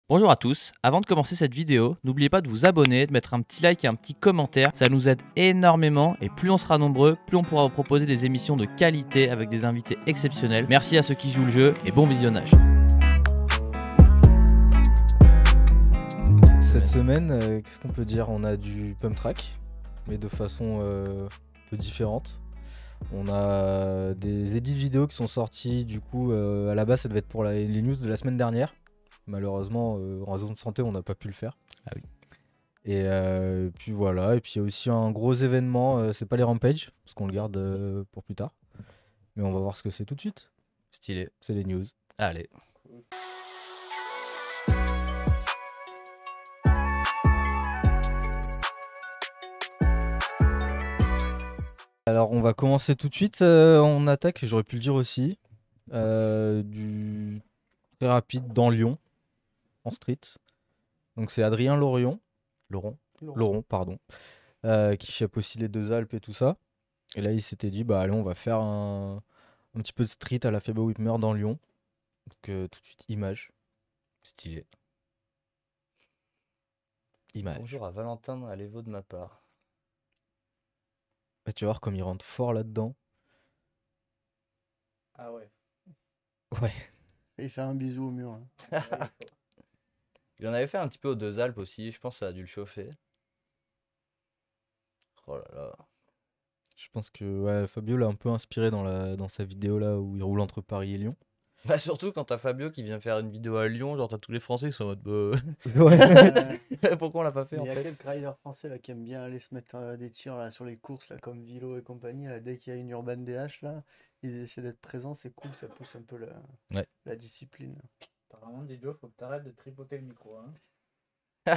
Bonjour à tous, avant de commencer cette vidéo, n'oubliez pas de vous abonner, de mettre un petit like et un petit commentaire, ça nous aide énormément et plus on sera nombreux, plus on pourra vous proposer des émissions de qualité avec des invités exceptionnels. Merci à ceux qui jouent le jeu et bon visionnage. Cette semaine, qu'est-ce qu'on peut dire? On a du pump track, mais de façon un peu différente. On a des edits vidéo qui sont sortis, du coup, à la base, ça devait être pour les news de la semaine dernière. Malheureusement, en raison de santé, on n'a pas pu le faire. Ah oui. Et puis voilà, et puis il y a aussi un gros événement, c'est pas les Rampage, parce qu'on le garde pour plus tard. Mais on va voir ce que c'est tout de suite. Stylé. C'est les news. Allez. Alors on va commencer tout de suite, on attaque, j'aurais pu le dire aussi, du très rapide dans Lyon, en street. Donc c'est Adrien Laurent, pardon, qui chape aussi les Deux Alpes et tout ça. Et là il s'était dit, bah allez on va faire un petit peu de street à la Fable Whitmer dans Lyon. Donc tout de suite image. Stylé. Image. Bonjour à Valentin Alévo de ma part. Et tu vas voir comme il rentre fort là-dedans. Ah ouais. Ouais. Et faire un bisou au mur. Hein. Il en avait fait un petit peu aux Deux Alpes aussi, je pense que ça a dû le chauffer. Oh là là. Je pense que ouais, Fabio l'a un peu inspiré dans sa vidéo là où il roule entre Paris et Lyon. Bah surtout quand t'as Fabio qui vient faire une vidéo à Lyon, genre t'as tous les Français qui sont en mode pourquoi on l'a pas fait Il en y a fait. quelques riders français là, qui aiment bien aller se mettre des tirs là, sur les courses là, comme Vilo et compagnie. Là, dès qu'il y a une Urban DH, là, ils essaient d'être présents, c'est cool, ça pousse un peu la discipline. Apparemment, Didio, faut que t'arrêtes de tripoter le micro. Hein.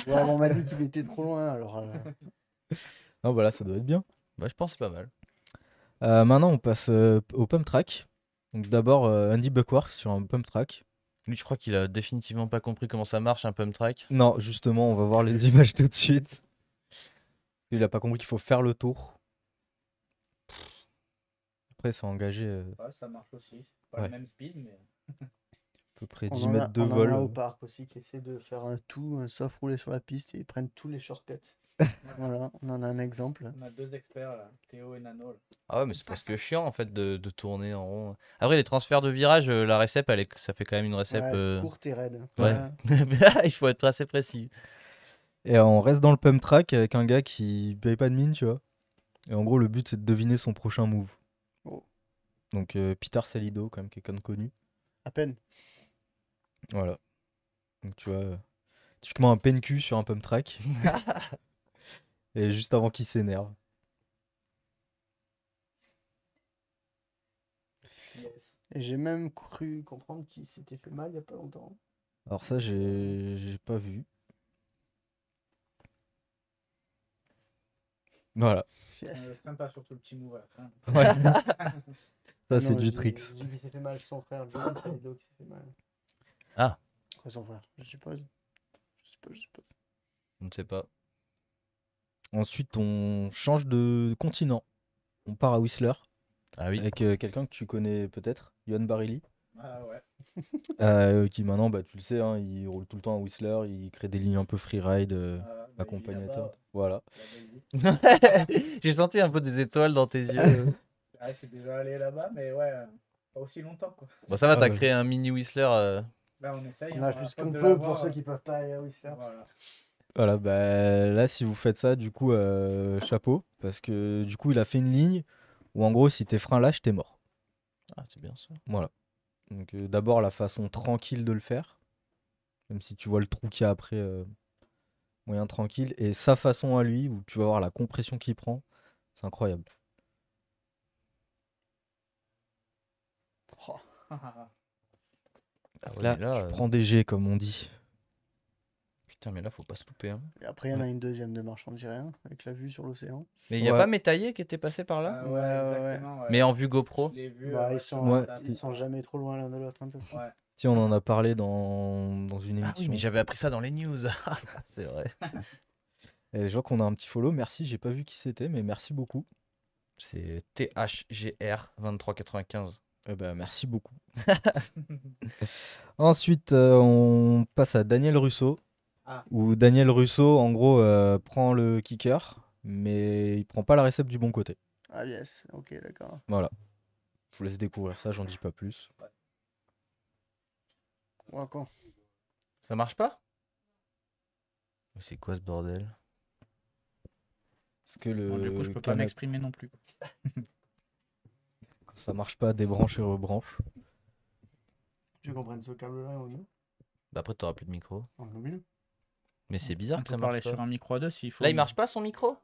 Ouais, on m'a dit qu'il était trop loin, alors... Non voilà, ça doit être bien. Bah je pense que c'est pas mal. Maintenant on passe au pump track. Donc d'abord Andy Buckworth sur un pump track. Lui je crois qu'il a définitivement pas compris comment ça marche un pump track. Non, justement, on va voir les images tout de suite. Il a pas compris qu'il faut faire le tour. Après, c'est engagé Ouais, ça marche aussi. C'est pas Ouais. le même speed, mais. à peu près On 10 en a, mètres de on en vol. a au parc aussi qui essaie de faire un tout, un soft rouler sur la piste et ils prennent tous les shortcuts. Voilà, on en a un exemple. On a deux experts là, Théo et Nano. Là. Ah ouais mais c'est presque chiant en fait de tourner en rond. Après les transferts de virage, la récep ça fait quand même une récep. Ouais, courte et raide. Ouais. Il faut être assez précis. Et on reste dans le pump track avec un gars qui paye pas de mine, tu vois. Et en gros, le but, c'est de deviner son prochain move. Oh. Donc, Peter Salido, quand même, quelqu'un de connu. À peine. Voilà. Donc, tu vois, typiquement un PNQ sur un pump track. Et juste avant qu'il s'énerve. Yes. Et j'ai même cru comprendre qu'il s'était fait mal il y a pas longtemps. Alors ça, j'ai pas vu. Voilà. Yes. Sympa surtout le petit move à la fin. Ouais. Ça, Ah c'est non, du j'ai- tricks. J'ai dit qu'il s'est fait mal, son frère John Salido qui s'est fait mal. Ah. Quoi, son frère? Je suppose. Je suppose. Je ne sais pas. Ensuite, on change de continent. On part à Whistler Ah oui. avec quelqu'un que tu connais peut-être, Yohan Barilli. Ah ouais. Qui maintenant, bah, tu le sais, hein, il roule tout le temps à Whistler, il crée des lignes un peu freeride, accompagnateur. Voilà. J'ai senti un peu des étoiles dans tes yeux. Ah, je suis déjà allé là-bas, mais ouais, pas aussi longtemps quoi. Bon ça va, Ah t'as ouais. créé un mini Whistler. Là, on essaye. On a va fait ce pas qu'on de peut l'avoir, pour ceux qui peuvent pas aller à Whistler. Voilà. Voilà, bah, là, si vous faites ça, du coup, chapeau, parce que du coup, il a fait une ligne où, en gros, si tes freins lâchent, t'es mort. Ah c'est bien ça. Voilà. Donc, d'abord, la façon tranquille de le faire, même si tu vois le trou qu'il y a après, moyen tranquille, et sa façon à lui, où tu vas voir la compression qu'il prend, c'est incroyable. Oh. Ah ouais, Là, mais là, tu prends des G, comme on dit. putain mais là faut pas se louper. Hein. Et après, il y en a une deuxième de marche en rien, avec la vue sur l'océan. Mais il y a Ouais. pas Métaillé qui était passé par là. Ah, Ouais, ouais, exactement. Ouais. Mais en vue GoPro. Je l'ai vu. Bah, ouais, ils sur sont, Ouais. Insta. ils sont jamais trop loin l'un de l'autre. Hein, de toute façon. Ouais. Si on en a parlé dans une Ah émission. oui mais j'avais appris ça dans les news. C'est vrai. Et je vois qu'on a un petit follow, merci, j'ai pas vu qui c'était, mais merci beaucoup. C'est THGR 2395. Eh ben, merci beaucoup. Ensuite, on passe à Daniel Russo. Ah. Où Daniel Russo, en gros, prend le kicker, mais il prend pas la récepte du bon côté. Ah yes, ok, d'accord. Voilà. Je vous laisse découvrir ça, j'en dis pas plus. Ouais, quoi. Ça marche pas? Mais c'est quoi ce bordel? Parce que le Bon, du coup, je peux pas canap- m'exprimer non plus. quand ça marche pas, débranche et rebranche. Tu comprends ce câble-là ou non? Bah après t'auras plus de micro. On le met. Mais c'est bizarre On que peut ça parler marche pas. sur un micro à deux s'il faut. Là il mais- marche pas son micro?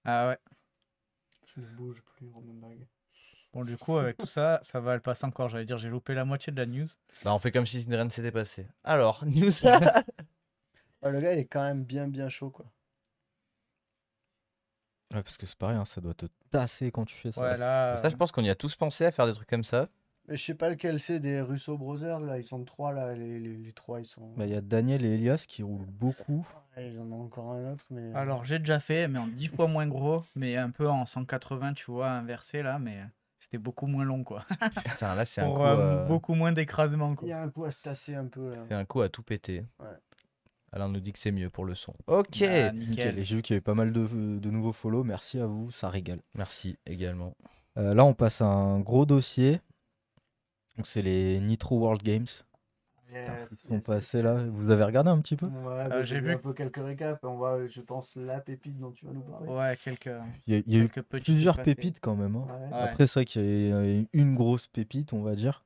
Ah ouais. Je ne bouge plus, Romain Bag. Bon, du coup, avec tout ça, ça va le passer encore. J'allais dire, j'ai loupé la moitié de la news. Bah on fait comme si rien ne s'était passé. Alors, news. Ouais, le gars, il est quand même bien chaud, quoi. Ouais, parce que c'est pareil, hein, ça doit te tasser quand tu fais ça. Ouais, là. Ça je pense qu'on y a tous pensé à faire des trucs comme ça. Mais je sais pas lequel c'est des Russo Brothers, là. Ils sont trois, là. Les trois, ils sont. Bah, il y a Daniel et Elias qui roulent beaucoup. Ouais, ils en ont encore un autre, mais. Alors, j'ai déjà fait, mais en 10 fois moins gros, mais un peu en 180, tu vois, inversé là, mais c'était beaucoup moins long, quoi. Putain là c'est un Pour coup beaucoup moins d'écrasement, Il quoi. y a un coup à se tasser un peu, là. c'est un coup à tout péter. Ouais. Alain nous dit que c'est mieux pour le son. Ok. Bah, Nickel. nickel. Et j'ai vu qu'il y avait pas mal de nouveaux follow. Merci à vous, ça régale. Merci également. Là, on passe à un gros dossier. Donc, c'est les Nitro World Games. Yes, Ils sont yes, passés yes, là. yes. Vous avez regardé un petit peu? Ouais, bah, j'ai j'ai vu vu. un peu quelques récaps. On va, je pense, la pépite dont tu vas nous parler. Ouais, quelques Il y a eu petits plusieurs trucs passés. pépites quand même, hein. Ouais. Ouais. Après, c'est vrai qu'il y a une grosse pépite, on va dire.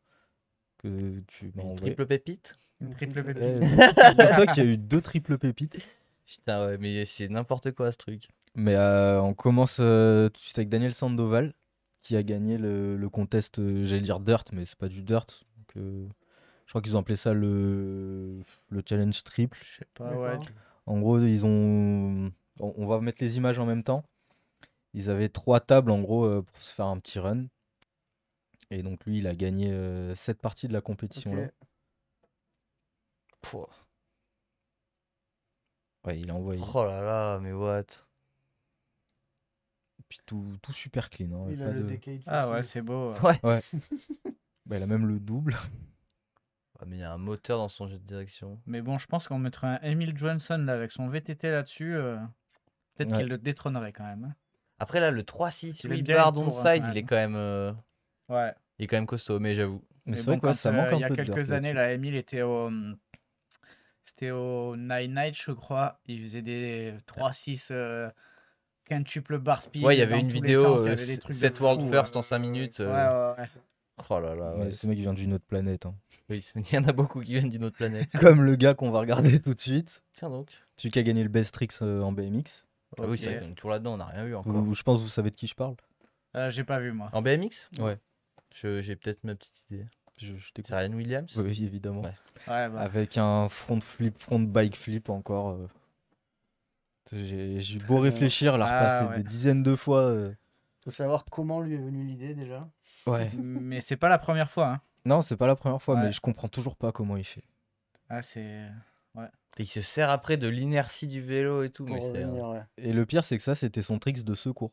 Que tu m'as Une envoyé. triple pépite? Une triple pépite. Ouais, figure-toi qu'il y a eu 2 triples pépites. Putain ouais mais c'est n'importe quoi ce truc. Mais on commence tout de suite avec Daniel Sandoval qui a gagné le contest, j'allais dire dirt, mais c'est pas du dirt. Donc, je crois qu'ils ont appelé ça le challenge triple. Je sais pas, ouais. D'accord. En gros, on va mettre les images en même temps. Ils avaient 3 tables en gros pour se faire un petit run. Et donc lui, il a gagné cette partie de la compétition là. Ok. Pouah. Ouais, il a envoyé. Oh là là mais what? Et puis tout super clean, hein, Il pas a le de- decade Ah ouais, facile. c'est beau. Ouais. Bah, il a même le double. Ah, mais il y a un moteur dans son jeu de direction. Mais bon, je pense qu'on mettrait un Emil Johnson là, avec son VTT là-dessus. Peut-être Ouais. qu'il le détrônerait quand même. Après là le 3-6 Il aime 8 bien bar les tours, hein, d'onside quand il est même. quand même Ouais. il est quand même costaud mais j'avoue. Mais Mais c'est bon, vrai quoi, quand, ça manque un il y a peu de dirt quelques années, là-dessus. là, Emile était au. C'était au Nine Night, je crois. Il faisait des 3-6 quintuple bar speed. Ouais, il y avait dans une tous les vidéo sens, il y avait des trucs de 7 world fou, first en 5 minutes. Ouais, ouais, ouais. Oh là là, Ouais, ouais. ce mec il vient d'une autre planète, hein. Oui, il y en a beaucoup qui viennent d'une autre planète. Comme le gars qu'on va regarder tout de suite. Tiens donc. Celui qui a gagné le Best Tricks en BMX. Ah oui, Ok. ça on est toujours là-dedans, on n'a rien vu encore. Je pense que vous savez de qui je parle. J'ai pas vu, moi. En BMX? Ouais. J'ai peut-être ma petite idée. Je t'écoute. C'est Ryan Williams? Oui, évidemment. Ouais. Ouais, bah. Avec un front flip, front bike flip encore. J'ai eu beau Très bien. réfléchir, la Ah, repasser ouais. des dizaines de fois. Faut savoir comment lui est venue l'idée déjà. Ouais. Mais c'est pas la première fois. Hein. Non, c'est pas la première fois, Ouais. mais je comprends toujours pas comment il fait. Ah, c'est. Et il se sert après de l'inertie du vélo et tout. Pour Mais c'est revenir, ouais. Et le pire, c'est que ça, c'était son tricks de secours.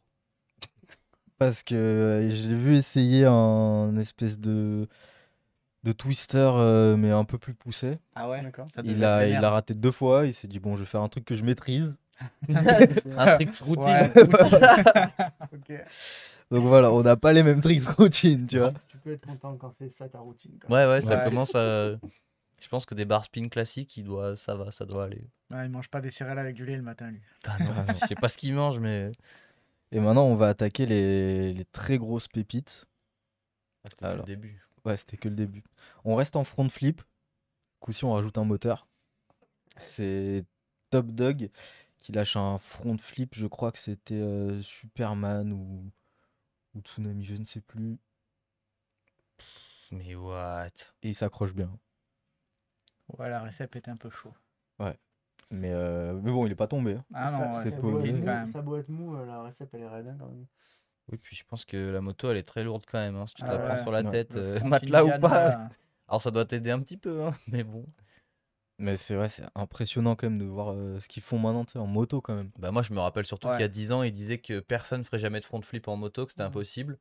Parce que je l'ai vu essayer un espèce de twister, mais un peu plus poussé. Ah ouais, D'accord. ça devait Il être a vénère. raté 2 fois. Il s'est dit, bon, je vais faire un truc que je maîtrise. un tricks routine. Ouais. Ok. Donc voilà, on n'a pas les mêmes tricks routine, tu vois. Tu peux être content quand c'est ça ta routine. Quoi. Ouais, ça Ouais. commence à. Je pense que des bar spin classiques, ça doit aller. Ouais, il mange pas des céréales avec du lait le matin, lui. Putain, non, je sais pas ce qu'il mange, mais. Et maintenant, on va attaquer les très grosses pépites. C'était le Alors. début. Ouais, c'était que le début. On reste en front flip. Coup-ci, on rajoute un moteur. C'est Top Dog qui lâche un front flip. Je crois que c'était Superman ou Tsunami, je ne sais plus. Mais what? Et il s'accroche bien. Ouais, la récepte était un peu chaud. Mais bon, il est pas tombé, hein. Ah non, ouais, c'est c'est posé. clean, quand même. Ça doit être mou, la recette elle est raide hein, quand même. Oui, puis je pense que la moto, elle est très lourde quand même. Hein, si tu te Ah la prends ouais. sur la Ouais. tête, Le front matelas ou Indian, pas. là, Alors ça doit t'aider un petit peu, hein, mais bon. Mais c'est vrai, c'est impressionnant quand même de voir ce qu'ils font maintenant, tu sais, en moto quand même. Bah moi, je me rappelle surtout Ouais. qu'il y a 10 ans, ils disaient que personne ferait jamais de front flip en moto, que c'était Mhm. impossible.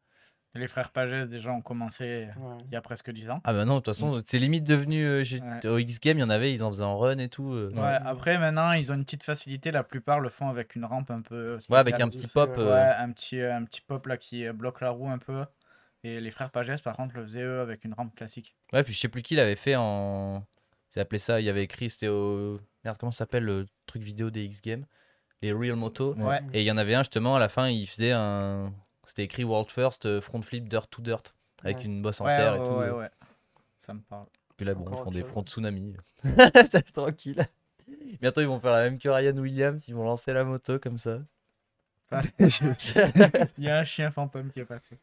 Les frères Pagès, déjà, ont commencé Ouais. il y a presque 10 ans. Ah bah non, de toute façon, c'est limite devenu. Ouais. Au X-Game, il y en avait, ils en faisaient en run et tout. Ouais, après, maintenant, ils ont une petite facilité. La plupart le font avec une rampe un peu Ouais, avec spéciale. un petit pop. Ouais, un petit pop là qui bloque la roue un peu. Et les frères Pagès, par contre, le faisaient eux avec une rampe classique. Ouais, puis je sais plus qui l'avait fait en. C'est appelé ça, il y avait écrit, c'était au. Merde, comment ça s'appelle le truc vidéo des X-Games? Les Real Moto. Ouais. Et il y en avait un justement, à la fin, il faisait un. C'était écrit World First, front flip, dirt to dirt. Avec Ouais. une bosse en Ouais, terre et ouais, tout. ouais, ouais. Ça me parle. Puis là, bon, Encore ils font autre des chose. fronts tsunami. C'est tranquille. Bientôt, ils vont faire la même que Ryan Williams, ils vont lancer la moto comme ça. Il y a un chien fantôme qui est passé.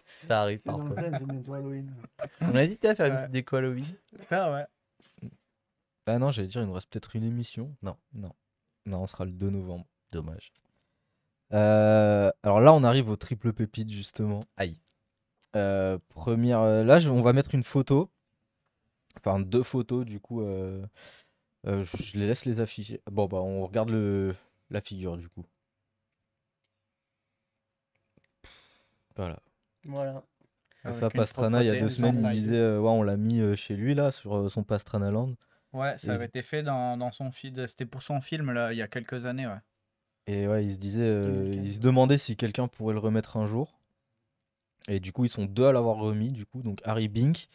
Ça arrive C'est dans le parfois. thème, c'est bientôt Halloween. On a hésité à faire une Ouais. petite déco Halloween. Ah ouais. Ah non, j'allais dire, il nous reste peut-être une émission. Non. Non, on sera le 2 novembre. Dommage. Alors là, on arrive au triple pépite, justement. Aïe. Première. Là, on va mettre une photo. Enfin, 2 photos, du coup. Je les laisse les afficher. Bon, bah, on regarde la figure, du coup. Voilà. Voilà. Avec Ça, une Pastrana, il y a propreté 2 semaines, il sans disait ouais, on l'a mis chez lui, là, sur son Pastrana Land. Ouais, ça Et- avait été fait dans son feed. C'était pour son film, là, il y a quelques années, ouais. Et ouais, il se disait, 2015. il se demandait si quelqu'un pourrait le remettre un jour. Et du coup, ils sont 2 à l'avoir remis, du coup, donc Harry Bink.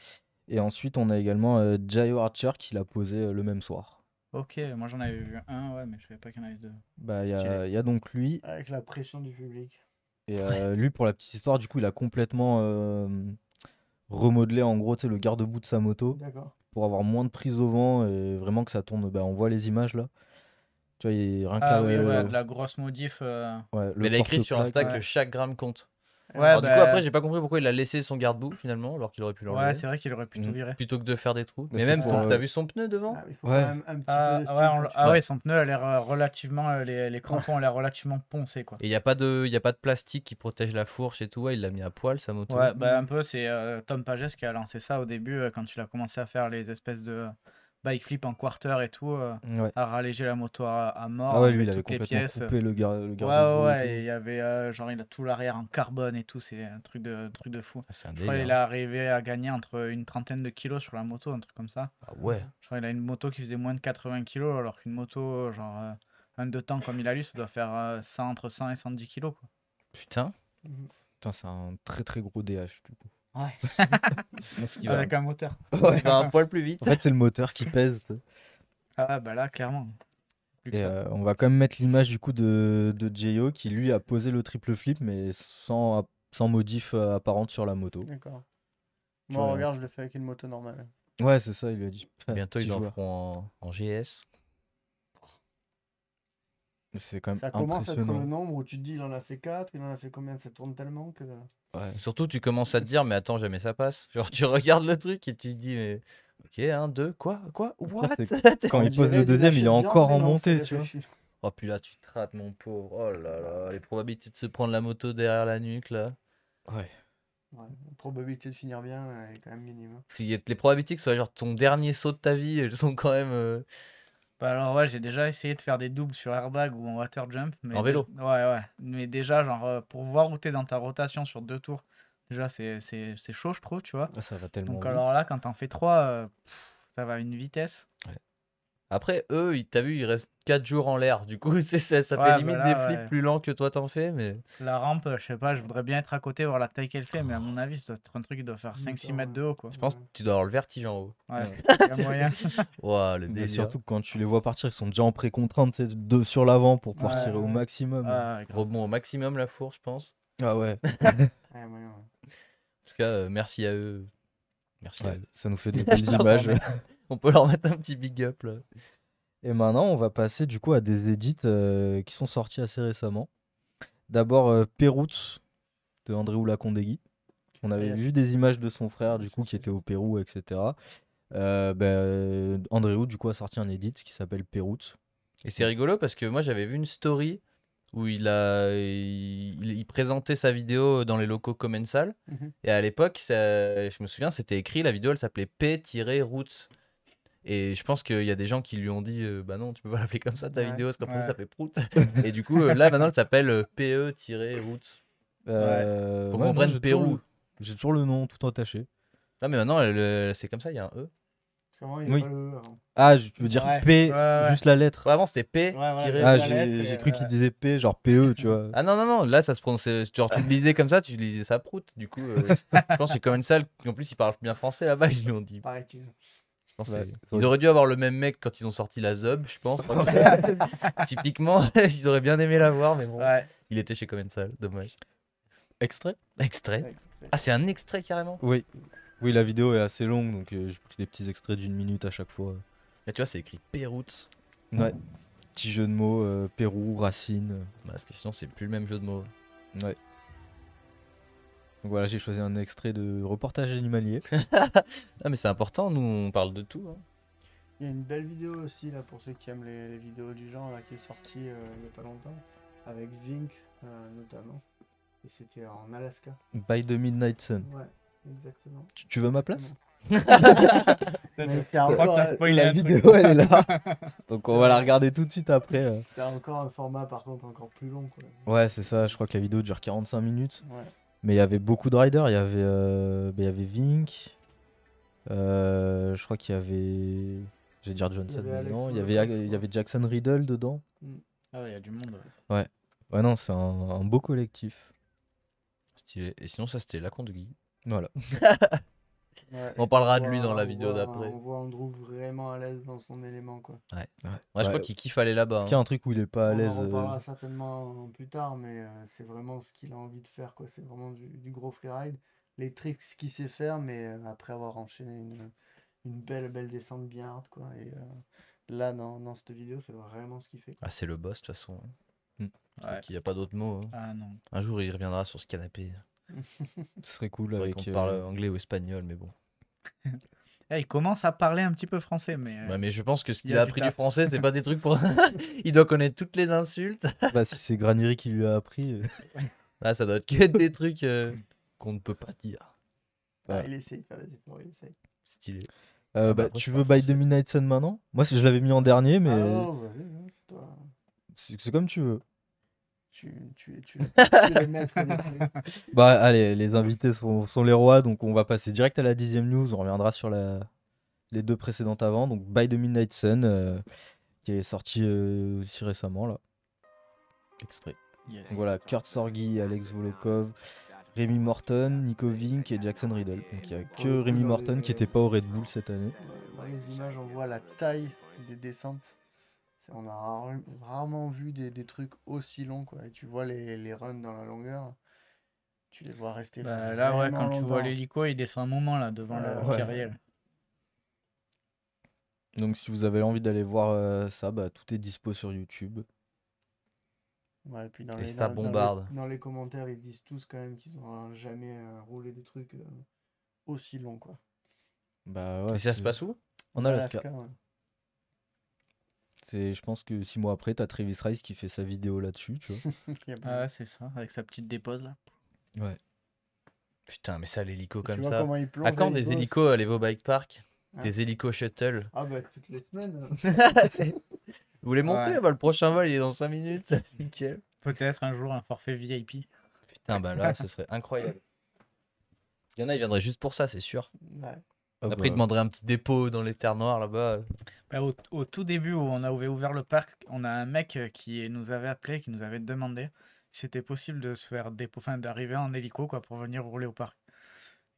Et ensuite, on a également Jayo Archer qui l'a posé le même soir. Ok, moi j'en avais vu un, ouais, mais je savais pas qu'il y en avait deux. Bah, il Stylé. y a donc lui. Avec la pression du public. Et lui, pour la petite histoire, du coup, il a complètement remodelé, en gros, tu sais, le garde-boue de sa moto D'accord. pour avoir moins de prise au vent et vraiment que ça tourne. Bah, on voit les images là. Tu vois, rien Ah qu'à- oui, ouais, de la grosse modif. ouais, Mais il a écrit sur Insta porte-plaque. que Ouais. chaque gramme compte. Ouais, Alors, du coup, bah, après, j'ai pas compris pourquoi il a laissé son garde-boue finalement, alors qu'il aurait pu l'enlever. ouais, c'est vrai qu'il aurait pu tout Mm. virer. Plutôt que de faire des trous. Mais Mais c'est même, pour, t'as vu son pneu devant? Ah, il faut Ouais. quand même un petit Ah, peu de style ouais, quand tu ah fais- ouais, son pneu a l'air relativement. Les crampons ont l'air relativement poncés, quoi. Et il n'y a pas de plastique qui protège la fourche et tout. Ouais, il l'a mis à poil sa moto. Ouais, bah un peu, c'est Tom Pages qui a lancé ça au début quand il a commencé à faire les espèces de bike flip en quarter et tout, Ouais. à ralléger la moto à mort, Ah ouais, enlever lui, il avait toutes les complètement pièces. coupé le Ouais, garde-boue. ouais, et et il y avait genre il a tout l'arrière en carbone et tout, c'est un truc de fou. Ah, c'est un Je crois qu'il délire. est arrivé à gagner entre une trentaine de kilos sur la moto, un truc comme ça. Ah ouais. Je crois qu'il a une moto qui faisait moins de 80 kilos, alors qu'une moto, genre un de temps comme il a lui, ça doit faire 100, entre 100 et 110 kilos, quoi. Putain. Mhm. Putain, c'est un très très gros DH du coup. Ouais. Il va, Avec un moteur. il va un poil plus vite. En fait, c'est le moteur qui pèse. tu sais. Ah bah là, clairement. Plus que Et ça. on va quand même mettre l'image du coup de Jayo qui lui a posé le triple flip mais sans modif apparente sur la moto. D'accord. Tu Moi, vois, regarde, je l'ai fait avec une moto normale. Ouais, c'est ça, il lui a dit. Bientôt, Petit ils en joueur. feront en GS. C'est quand même Ça commence à être le impressionnant. nombre où tu te dis, il en a fait 4, il en a fait combien? Ça tourne tellement que. Ouais. Surtout, tu commences à te dire, mais attends, jamais ça passe. Genre, tu regardes le truc et tu te dis, mais. Ok, 1, 2, quoi? What? Quand il pose le deuxième, il est encore en montée, tu vois. Oh, puis là, tu te rates, mon pauvre. Oh là là, les probabilités de se prendre la moto derrière la nuque, là. Ouais. Ouais, la probabilité de finir bien est quand même minime. Les probabilités que ce soit genre ton dernier saut de ta vie, elles sont quand même. Bah alors ouais, j'ai déjà essayé de faire des doubles sur airbag ou en water jump. Mais En vélo? Ouais, ouais. Mais déjà, genre, pour voir où t'es dans ta rotation sur 2 tours, déjà, c'est chaud, je trouve, tu vois. Ah, ça va tellement Donc vite. alors là, quand t'en fais 3, ça va à une vitesse. Après, eux, t'as vu, ils restent 4 jours en l'air. Du coup, ça Ouais, fait bah limite là, des flips ouais. plus lents que toi t'en fais, mais. La rampe, je sais pas, je voudrais bien être à côté, voir la taille qu'elle fait, mais à mon avis, ça doit être un truc qui doit faire 5-6 mètres de haut, quoi. Je pense que tu dois avoir le vertige en haut. Ouais, Ouais. y a moyen. Waouh, le Mais délire. surtout que quand tu les vois partir, ils sont déjà en pré-contrainte, tu sais, deux sur l'avant pour pouvoir Ouais. tirer au maximum. Ah, grave. Rebond au maximum la fourche, je pense. Ah ouais. Ouais, moyen, ouais. En tout cas, merci à eux. Merci à Ouais, eux. ça nous fait des belles Je t'en images. remets. On peut leur mettre un petit big up là. Et maintenant, on va passer du coup à des edits qui sont sortis assez récemment. D'abord, Péroute de Andréou Lacondegui. On avait Yes. vu des images de son frère, du Ça, coup, c'est qui était au Pérou, etc. Andréou, du coup, a sorti un edit qui s'appelle Péroute. Et c'est rigolo parce que moi j'avais vu une story où il présentait sa vidéo dans les locaux Commensal. Mhm. Et à l'époque, je me souviens, c'était écrit, la vidéo elle s'appelait P-Roots. Et je pense qu'il y a des gens qui lui ont dit bah non, tu peux pas l'appeler comme ça ta Ouais. vidéo, parce qu'après ça Ouais. s'appelle Prout. Et du coup, là maintenant elle s'appelle PE-Roots. Pour Pour qu'on prenne Pérou. J'ai toujours le nom tout entaché. Ah, mais maintenant, c'est comme ça, il y a un E. Parce qu'avant, il y Oui. avait pas le E avant. Ah, tu veux dire Ouais, P, ouais. juste la lettre. Ouais, avant, c'était P. Ouais, tiré- Ah, la lettre, j'ai et, cru qu'il disait P, genre PE, tu vois. Ah non, là, ça se prononçait. Genre, tu le lisais comme ça, tu lisais ça prout. Du coup, je pense que c'est comme une salle. En plus, ils parlent bien français là-bas, ils lui ont dit. Paraît-il. Je pense Ouais, que ils auraient dû avoir le même mec quand ils ont sorti la Zob, je pense. Typiquement, ils auraient bien aimé l'avoir, mais bon. Ouais. Il était chez Commensal, dommage. Extrait Extrait. Extrait. Ah, c'est un extrait carrément. Oui. Oui, la vidéo est assez longue, donc j'ai pris des petits extraits d'1 minute à chaque fois. Et tu vois, c'est écrit Péroute. Ouais. Petit jeu de mots, Pérou, racine. Parce que sinon, c'est plus le même jeu de mots. Ouais. Donc voilà, j'ai choisi un extrait de reportage animalier. Ah, mais c'est important, nous, on parle de tout. Hein. Il y a une belle vidéo aussi, là, pour ceux qui aiment les vidéos du genre, là, qui est sortie il y a pas longtemps, avec Vink, notamment. Et c'était en Alaska. By the Midnight Sun. Ouais, exactement. Tu veux ma place? Mais c'est Je crois que encore, t'as spoilé La un truc. vidéo, elle est là. Donc on va la regarder tout de suite après. c'est encore un format, par contre, encore plus long, quoi. Ouais, c'est ça, je crois que la vidéo dure 45 minutes. Ouais. Mais il y avait beaucoup de riders, il y avait Vink. Je crois qu'il y avait. J'allais dire Johnson, Il y avait mais Alex non. Molotov, Il y avait Jackson Riddle dedans. Ah ouais, il y a du monde. Ouais, non, c'est un beau collectif. Stylé. Et sinon, ça, c'était la de Guy. Voilà. Ouais. On parlera de lui dans la On vidéo voit- d'après. On voit Andrew vraiment à l'aise dans son élément, quoi. Ouais, je crois qu'il kiffe aller là-bas. Est-ce qu'il y a un truc où il est pas à On l'aise en reparlera certainement plus tard, mais c'est vraiment ce qu'il a envie de faire, quoi. C'est vraiment du gros freeride. Les tricks qu'il sait faire, mais après avoir enchaîné une belle descente bien hard, quoi. Et là, dans cette vidéo, c'est vraiment ce qu'il fait. Ah, c'est le boss, de toute façon. Ouais. Il n'y a pas d'autre mot. Hein. Ah non. Un jour, il reviendra sur ce canapé. Ce serait cool Faudrait avec. qu'on parle anglais ou espagnol, mais bon. Eh, il commence à parler un petit peu français, mais. Ouais, mais je pense que ce il y qu'il a a du appris taf. du français, c'est pas des trucs pour. Il doit connaître toutes les insultes. Bah, si c'est Graniri qui lui a appris. Ah, ça doit être que des trucs qu'on ne peut pas dire. Ouais. Il essaye de faire des efforts, il essaye. Stylé. Bah, après, tu je veux parle By the français. Midnight Sun maintenant? Moi, je l'avais mis en dernier, mais Ah non, vas-y, c'est toi. c'est comme tu veux. Tu es le maître des trucs. Bah, allez, les invités sont les rois, donc on va passer direct à la 10e news. On reviendra sur les deux précédentes avant. Donc, By the Midnight Sun, qui est sorti aussi récemment, là. Extrait. Yes. Donc voilà, Kurt Sorgi, Alex Volokov, Rémi Morton, Nico Vink et Jackson Riddle. Donc il n'y a Pour que le coup, Rémi dans Morton les- qui n'était pas au Red Bull cette année. Dans les images, on voit la taille des descentes. On a rarement vu des trucs aussi longs, quoi. Et tu vois les runs dans la longueur. Tu les vois rester Bah, là, ouais, vraiment quand tu vois longtemps. l'hélico, il descend un moment là devant le Ouais. carriel. Donc si vous avez envie d'aller voir ça, bah, tout est dispo sur YouTube. Ouais, et puis Et ça bombarde. dans les commentaires, ils disent tous quand même qu'ils n'ont jamais roulé des trucs aussi longs, quoi. Bah ouais, Et ça se passe où? en Alaska. ouais. Je pense que 6 mois après, t'as Travis Rice qui fait sa vidéo là-dessus, tu vois. Il y a pas- Ah ouais, c'est ça, avec sa petite dépose là. Ouais. Putain, mais ça, l'hélico Tu comme vois ça. comment ils plongent À quand des l'hélico, hélicos à l'Evo Bike Park? Hein Des hélicos shuttle. Ah bah toutes les semaines. Vous voulez monter? Ouais. Bah, le prochain vol, il est dans 5 minutes. Nickel. Peut-être un jour un forfait VIP. Putain, bah là, ce serait incroyable. Il y en a, ils viendraient juste pour ça, c'est sûr. Ouais. Ah Après, ils bah, demanderaient un petit dépôt dans les terres noires là-bas. Bah, au tout début où on avait ouvert le parc, on a un mec qui nous avait appelé, qui nous avait demandé si c'était possible de se faire enfin, d'arriver en hélico quoi, pour venir rouler au parc.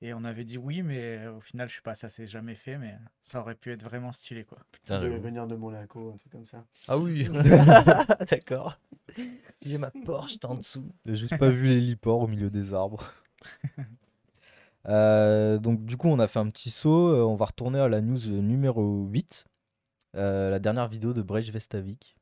Et on avait dit oui, mais au final, je sais pas, ça s'est jamais fait, mais ça aurait pu être vraiment stylé quoi. Putain, Tu devais j'avoue. venir de Monaco, un truc comme ça. Ah oui. D'accord. J'ai ma Porsche en dessous. j'ai juste pas vu l'héliport au milieu des arbres. Donc du coup, on a fait un petit saut. On va retourner à la news numéro 8. La dernière vidéo de Brej Vestavik.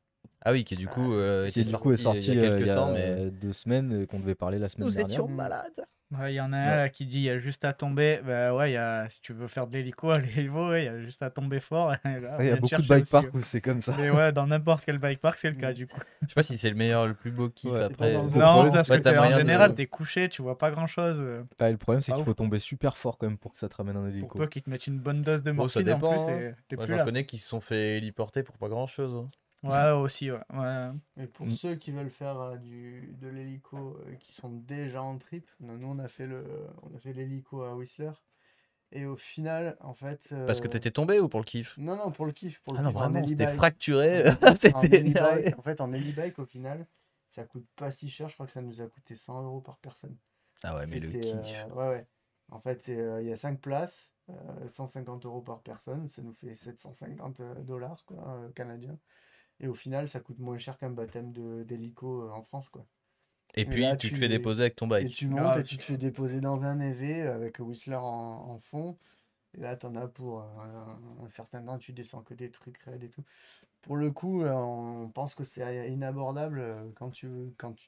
Ah oui, qui du coup, Qui était du coup est sorti il y a quelques il y a temps, mais 2 semaines, qu'on devait parler la semaine dernière. malades. Ouais, il y en a un Ouais. là qui dit il y a juste à tomber. Bah ouais, si tu veux faire de l'hélico à l'Evo, il y a juste à tomber fort. Et là, on Il y a vient de beaucoup de chercher bike aussi, park ouais. où c'est comme ça. Mais ouais, dans n'importe quel bike park, c'est le cas du coup. Je sais pas si c'est le meilleur, le plus beau kiff Ouais. après. dans le Le Non, problème, parce ouais, que t'as en moyen de- général, t'es couché, tu vois pas grand chose. Ah, et le problème, c'est Ah, qu'il ouf. faut tomber super fort quand même pour que ça te ramène un Pour hélico. peu qu'ils te mettent une bonne dose de Bon, ça morphine en dépend, plus, hein. et t'es Moi, plus j'en là. connais qui se sont fait héliporter pour pas grand chose. Ouais, aussi, ouais. Ouais. Mais pour Mm. ceux qui veulent faire de l'hélico qui sont déjà en trip, nous on a fait l'hélico à Whistler. Et au final, en fait. Parce que t'étais tombé ou pour le kiff? Non, pour le kiff. Ah non, en vraiment, c'était heli-bike. fracturé, En c'était heli-bike, énervé. en fait, en heli-bike, au final, ça coûte pas si cher. Je crois que ça nous a coûté 100 € par personne. Ah ouais, mais le C'était, kiff. ouais, ouais. En fait, il y a 5 places, 150 € par personne. Ça nous fait 750 dollars quoi, canadiens. Et au final, ça coûte moins cher qu'un baptême d'hélico en France, quoi. Et Et puis, là, tu te fais déposer avec ton et bike. tu montes Grave. et tu te fais déposer dans un EV avec Whistler en fond. Et là, t'en as pour un certain temps, tu descends que des trucs raides et tout. Pour le coup, on pense que c'est inabordable quand tu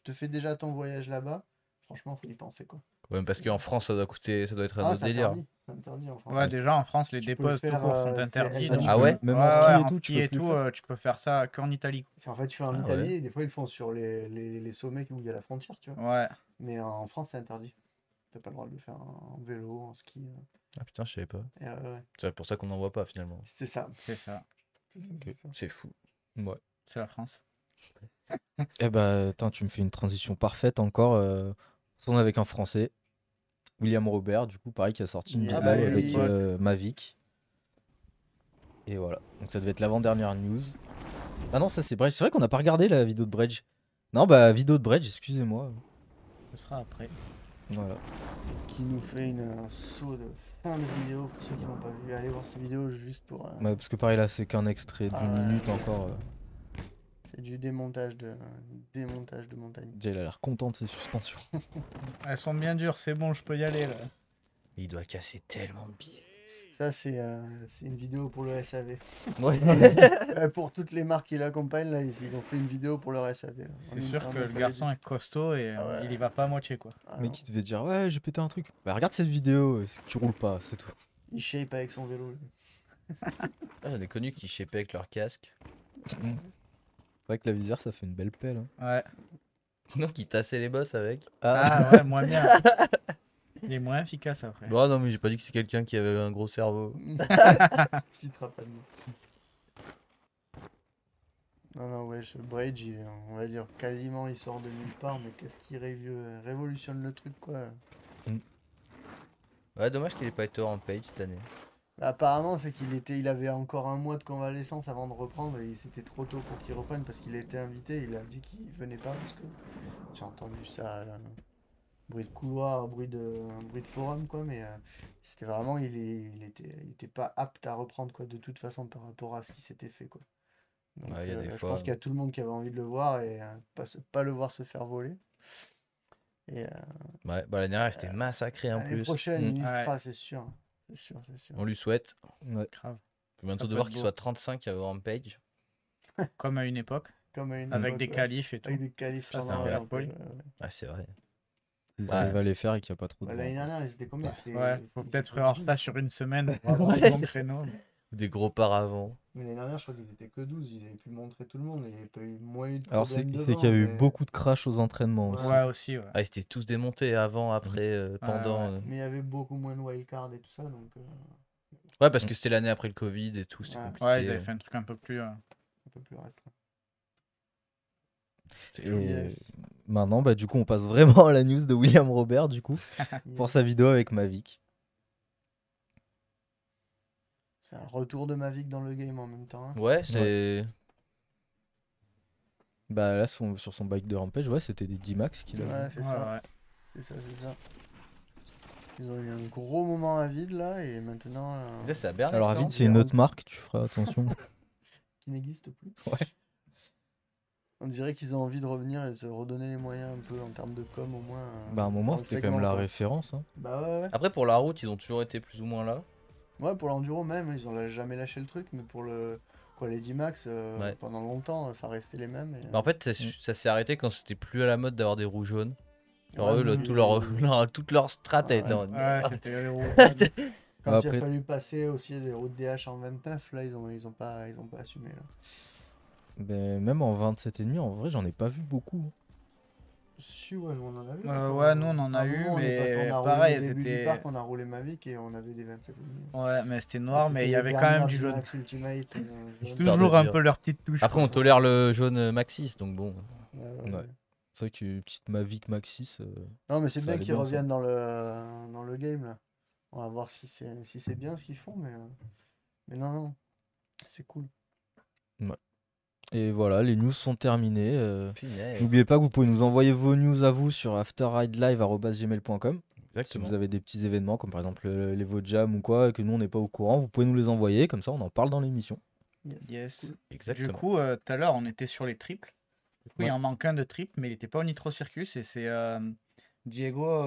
te fais déjà ton voyage là-bas. Franchement, faut y penser, quoi. Ouais, parce qu'en France, ça doit être un Ah, autre délire. c'est interdit en France. Ouais, déjà en France, les Tu peux déposes tout faire, court sont c'est interdits. interdit. Donc, Ah ouais? Même ouais, en ski ouais, et en tout, tu ski peux et plus tout, faire. tu peux faire ça qu'en Italie. En fait, tu fais en Ah Italie ouais. et des fois, ils le font sur les sommets où il y a la frontière, tu vois. Ouais, Mais en France, c'est interdit. T'as pas le droit de le faire en vélo, en ski. Ah putain, je savais pas. Et, ouais. C'est pour ça qu'on n'en voit pas finalement. C'est ça. c'est ça. C'est ça. C'est fou. Ouais. C'est la France. Eh bah, attends, tu me fais une transition parfaite encore. On est avec un Français, William Robert, du coup, pareil, qui a sorti une Yeah, petite bah blague oui, avec le pote. Mavic. Et voilà. Donc ça devait être l'avant-dernière news. Ah non, ça c'est Bredge. C'est vrai qu'on n'a pas regardé la vidéo de Bredge. Non, bah, vidéo de Bredge, excusez-moi. Ce sera après. Voilà. Qui nous fait un saut de fin de vidéo pour ceux qui l'ont pas vu. Allez voir cette vidéo juste pour. Ouais, parce que pareil, là, c'est qu'un extrait d'une Ah ouais, minute encore. C'est du démontage de montagne. Déjà, il a l'air content de ses suspensions. Elles sont bien dures, c'est bon, je peux y aller là. Il doit casser tellement de billets. Ça, c'est une vidéo pour le SAV. Ouais. Pour toutes les marques qui l'accompagnent, là, ils ont fait une vidéo pour leur SAV. Là. En C'est une sûr fois, que un le SAV garçon du- est costaud et Ah ouais. il y va pas à moitié quoi. Ah Mais non, qui devait dire, ouais, j'ai pété un truc. Bah, regarde cette vidéo, c'est que tu roules pas, c'est tout. il shape avec son vélo. lui. Ah, j'en ai connu qui shapaient avec leur casque. C'est vrai que la visière, ça fait une belle pelle. Hein. Ouais. Non, qui tassaient les bosses avec. Ah ouais, moins bien. Il est moins efficace après. Bon, non, mais j'ai pas dit que c'est quelqu'un qui avait un gros cerveau. Citera pas de nom. Non, ouais, Bridge, on va dire quasiment il sort de nulle part, mais qu'est-ce qui révolutionne le truc, quoi. Ouais, dommage qu'il ait pas été en page cette année. Bah, apparemment, c'est il avait encore un mois de convalescence avant de reprendre et c'était trop tôt pour qu'il reprenne parce qu'il a été invité. Il a dit qu'il venait pas parce que j'ai entendu ça, là, bruit de couloir, bruit de forum, quoi. Mais c'était vraiment, il était pas apte à reprendre, quoi, de toute façon par rapport à ce qui s'était fait, quoi. Donc, Ouais, y a des je fois, pense qu'il y a tout le monde qui avait envie de le voir et pas le voir se faire voler. Et Ouais, bah l'année dernière, c'était massacré en l'année plus. prochaine, il y Ouais. sera, c'est sûr. C'est sûr. On lui souhaite. Ouais. Grave. Faut bientôt Ça peut devoir être qu'il beau. soit 35 à Rampage. Comme à une époque, Comme à une avec époque, des ouais. qualifs et tout. Avec des qualifs Ça, sans ça fait arrêt, la un peu, folie. Ah, c'est vrai. Ils Ouais. arrivent à les faire et qu'il n'y a pas trop de L'année vent. dernière, ils étaient combien? Ouais, faut Ils peut-être étaient revoir 12. ça sur une semaine pour avoir Ouais, des bons c'est ça. créneaux. Ou des gros paravents. Mais l'année dernière, je crois qu'ils étaient que 12. Ils avaient pu montrer tout le monde. Il n'y avait pas eu moins eu de Alors, c'est problèmes qu'il devant. y a eu mais- beaucoup de crash aux entraînements aussi. Ouais, aussi, ouais. Ah, ils étaient tous démontés avant, après, pendant. ouais. Mais il y avait beaucoup moins de wildcard et tout ça. Donc, Ouais, parce que c'était l'année après le Covid et tout, c'était Ouais. compliqué. Ouais, ils avaient fait un truc un peu plus. un peu plus restreint. Et Yes. maintenant, bah, du coup, on passe vraiment à la news de William Robert, du coup, pour Yes. sa vidéo avec Mavic. C'est un retour de Mavic dans le game en même temps. Hein. Ouais, c'est. Bah là, sur son bike de Rampage, ouais, c'était des D-Max qu'il avait. Ouais, c'est Ouais, ça. ouais. C'est ça. Ils ont eu un gros moment à vide là et maintenant Ça, c'est à Berne. Alors, non Avid, c'est une autre marque, tu feras attention. qui n'existe plus. Ouais. On dirait qu'ils ont envie de revenir et de se redonner les moyens un peu en termes de com au moins. Bah, à un moment, dans le c'était quand même segment, la quoi. référence. Hein. Bah ouais. Après, pour la route, ils ont toujours été plus ou moins là. Ouais, pour l'enduro même, ils ont jamais lâché le truc, mais pour les D-Max, Ouais. pendant longtemps, ça restait les mêmes. Et, Bah, en fait, ça s'est arrêté quand c'était plus à la mode d'avoir des roues jaunes. Genre, Ouais, eux, mais- toute leur strat a été en. Ouais, c'était les roues. Quand Bah, il a après- fallu passer aussi des routes DH en 29, là, ils ont pas assumé. Là. Mais même en 27,5, en vrai, j'en ai pas vu beaucoup. Si, ouais, nous, on en a eu. Ouais, nous, on en a À un eu, moment, on est passé- mais on a roulé pareil, au début du c'était. parc, on a roulé Mavic et on avait des 27,5. Ouais, mais c'était Et noir, mais c'était il y les avait quand dernières même du jaune. Max Ultimate. jaune. Histoire de Toujours un dire. peu leur petite touche. Après, quoi. on tolère le jaune Maxis, donc bon. Ouais. Ouais. C'est vrai qu'une petite Mavic Maxis. Non, mais c'est Ça bien allait qu'ils bien, ça. reviennent dans le game là. On va voir si c'est bien ce qu'ils font, mais non, c'est cool. Et voilà, les news sont terminées. Punaise. N'oubliez pas que vous pouvez nous envoyer vos news à vous sur afterridelive@gmail.com. Si Exactement. vous avez des petits événements comme par exemple les Vodjam ou quoi, et que nous on n'est pas au courant, vous pouvez nous les envoyer, comme ça on en parle dans l'émission. Yes. Cool. Exactement. Du coup, tout à l'heure, on était sur les triples. Du coup, il Ouais. en manque un de triple, mais il n'était pas au Nitro Circus et c'est Diego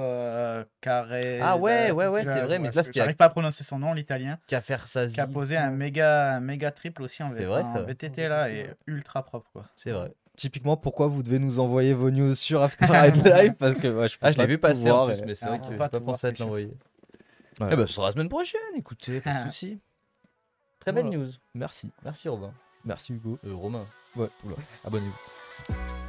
Carré. Ah ouais, c'est vrai, mais là, c'était J'arrive pas à prononcer son nom, l'italien, qu'à faire ça. qui a posé un méga triple aussi en, C'est vrai, en ça. VTT là et ultra propre quoi. C'est vrai. Typiquement, pourquoi vous devez nous envoyer vos news sur After Ride Live parce que je peux Ah, je l'ai pas vu tout passer en voir plus, et- mais c'est Ah, vrai on que peut j'ai pas pas tout voir, pensé à c'est te sûr. l'envoyer. Voilà. Eh ben, ce sera la semaine prochaine, écoutez, pas de soucis. Très belle Voilà. news. Merci. Merci, Robin. Merci Hugo. Romain. Ouais, oula. Abonnez-vous.